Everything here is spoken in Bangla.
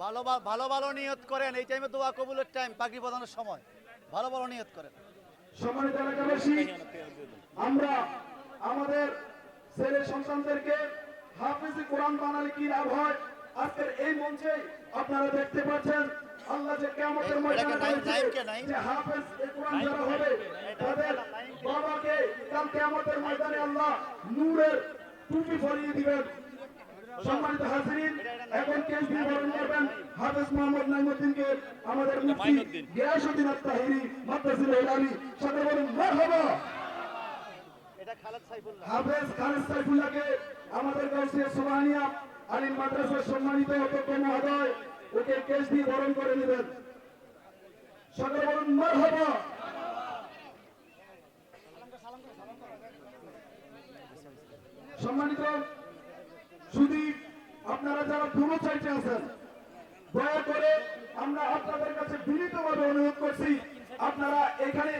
ভালো ভালো ভালো নিয়ত করেন, এই টাইমে দোয়া কবুলের টাইম, পাখি প্রদানের সময়, ভালো ভালো নিয়ত করেন। সম্মানিত এলাকাবাসী, আমরা আমাদের ছেলে সন্তানদেরকে হাফেজে কোরআন বানালে কি লাভ হয় আজকের এই মঞ্চে আপনারা দেখতে পাচ্ছেন। আল্লাহ যে কিয়ামতের ময়দানে বলেছে যে হাফেজ কোরআন যারা হবে তাদের বাবাকে কাল কিয়ামতের ময়দানে আল্লাহ নূরের টুপি পরিয়ে দিবেন। সম্মানিত হাজিরিন, এখন কেস দিয়ে বরণ করবেন হাফেজ মোহাম্মদ নাইমুদ্দিনকে, আমাদের মুফতি গিয়াসউদ্দিন আত-তাহিরি মাদ্রাসাতুল ইলাহি। সাথে বলুন মারহাবা। হাফেজ খালেদ সাইফুল্লাহকে আমাদের গাউসিয়া সুবহানিয়া আলিম মাদ্রাসার সম্মানিত অধ্যক্ষ মহোদয় ওকে কেস দিয়ে বরণ করে নেবেন। সাথে বলুন মারহাবা। সম্মানিত শুধু আপনারা যারা দূর সাইডে আছেন, দয়া করে আমরা আপনাদের কাছে বিনীতভাবে অনুরোধ করছি আপনারা এখানে